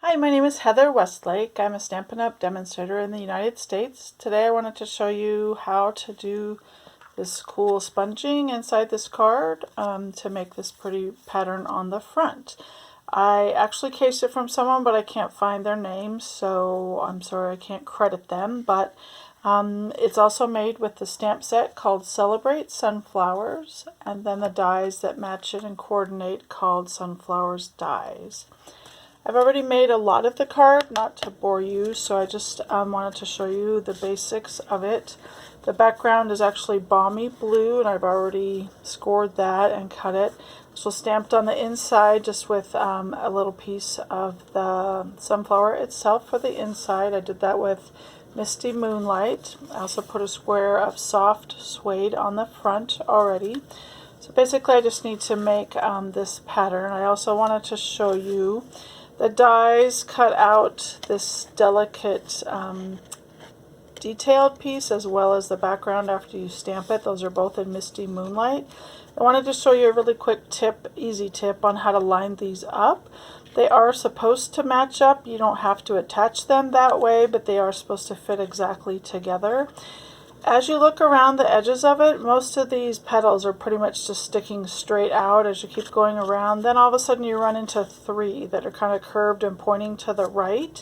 Hi, my name is Heather Westlake. I'm a Stampin' Up! Demonstrator in the United States. Today I wanted to show you how to do this cool sponging inside this card to make this pretty pattern on the front. I actually cased it from someone, but I can't find their name, so I'm sorry I can't credit them. But it's also made with the stamp set called Celebrate Sunflowers, and then the dies that match it and coordinate called Sunflowers Dies. I've already made a lot of the card, not to bore you, so I just wanted to show you the basics of it. The background is actually balmy blue, and I've already scored that and cut it. So stamped on the inside just with a little piece of the sunflower itself for the inside. I did that with Misty Moonlight. I also put a square of soft suede on the front already. So basically I just need to make this pattern. I also wanted to show you the dies cut out this delicate detailed piece as well as the background after you stamp it. Those are both in Misty Moonlight. I wanted to show you a really quick tip, easy tip on how to line these up. They are supposed to match up. You don't have to attach them that way, but they are supposed to fit exactly together. As you look around the edges of it, most of these petals are pretty much just sticking straight out as you keep going around. Then all of a sudden you run into three that are kind of curved and pointing to the right.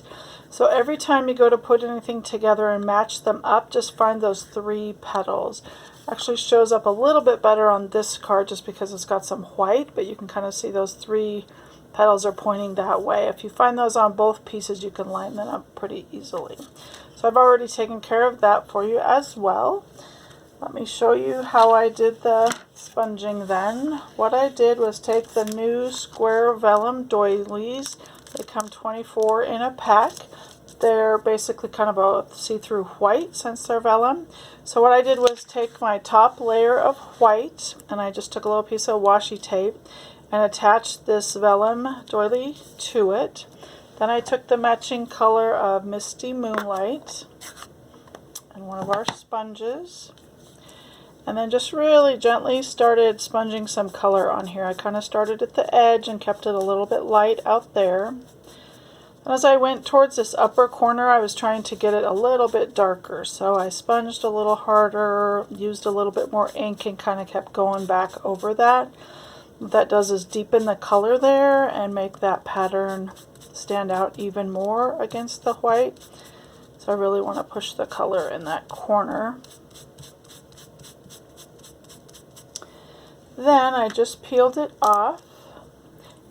So every time you go to put anything together and match them up, just find those three petals. Actually shows up a little bit better on this card just because it's got some white, but you can kind of see those three petals are pointing that way. If you find those on both pieces, you can line them up pretty easily. So I've already taken care of that for you as well. Let me show you how I did the sponging then. What I did was take the new square Vellum Doilies. They come 24 in a pack. They're basically kind of a see-through white since they're vellum. So what I did was take my top layer of white, and I just took a little piece of washi tape and attached this vellum doily to it. Then I took the matching color of Misty Moonlight and one of our sponges, and then just really gently started sponging some color on here. I kind of started at the edge and kept it a little bit light out there. And as I went towards this upper corner, I was trying to get it a little bit darker, so I sponged a little harder, used a little bit more ink, and kind of kept going back over that. What that does is deepen the color there and make that pattern stand out even more against the white. So I really want to push the color in that corner. Then I just peeled it off,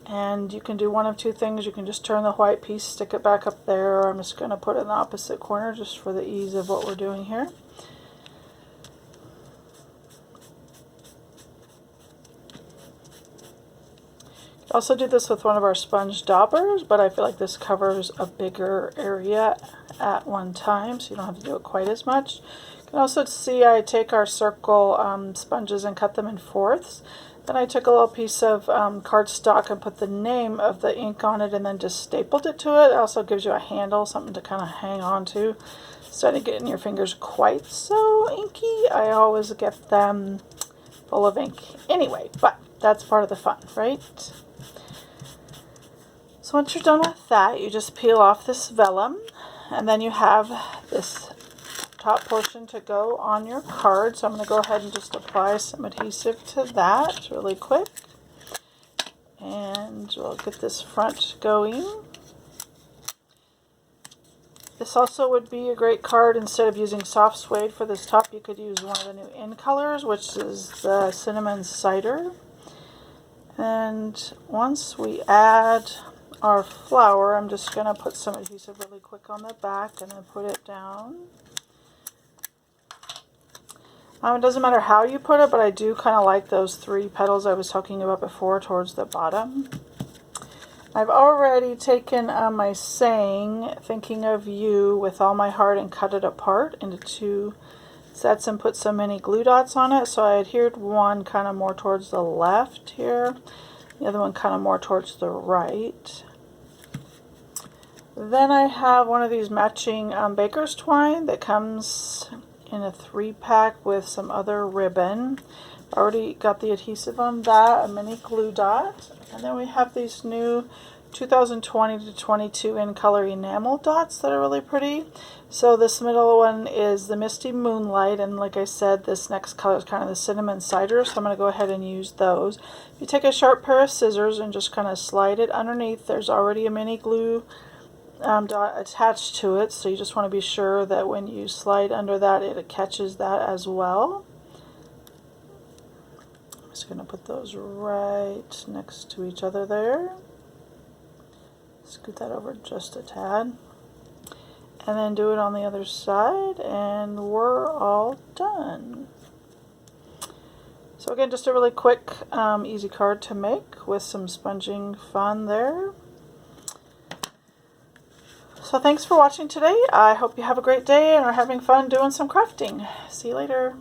and you can do one of two things. You can just turn the white piece, stick it back up there, or I'm just going to put it in the opposite corner just for the ease of what we're doing here. Also do this with one of our sponge daubers, but I feel like this covers a bigger area at one time, so you don't have to do it quite as much. You can also see I take our circle sponges and cut them in fourths. Then I took a little piece of cardstock and put the name of the ink on it and then just stapled it to it. It also gives you a handle, something to kind of hang on to instead of getting your fingers quite so inky. I always get them full of ink anyway, but that's part of the fun, right? So once you're done with that, you just peel off this vellum, and then you have this top portion to go on your card. So I'm going to go ahead and just apply some adhesive to that really quick. And we'll get this front going. This also would be a great card. Instead of using soft suede for this top, you could use one of the new in colors, which is the cinnamon cider. And once we add our flower, I'm just going to put some adhesive really quick on the back and then put it down. It doesn't matter how you put it, but I do kind of like those three petals I was talking about before towards the bottom. I've already taken my saying, thinking of you with all my heart, and cut it apart into two sets and put some mini glue dots on it. So I adhered one kind of more towards the left here, the other one kind of more towards the right. Then I have one of these matching baker's twine that comes in a 3-pack with some other ribbon. Already got the adhesive on that, a mini glue dot. And then we have these new 2020 to 22 in color enamel dots that are really pretty. So this middle one is the Misty Moonlight, and like I said, this next color is kind of the Cinnamon Cider, so I'm going to go ahead and use those. You take a sharp pair of scissors and just kind of slide it underneath. There's already a mini glue dot attached to it, so you just want to be sure that when you slide under that, it catches that as well. I'm just going to put those right next to each other there. Scoot that over just a tad. And then do it on the other side, and we're all done. So again, just a really quick, easy card to make with some sponging fun there. So thanks for watching today. I hope you have a great day and are having fun doing some crafting. See you later.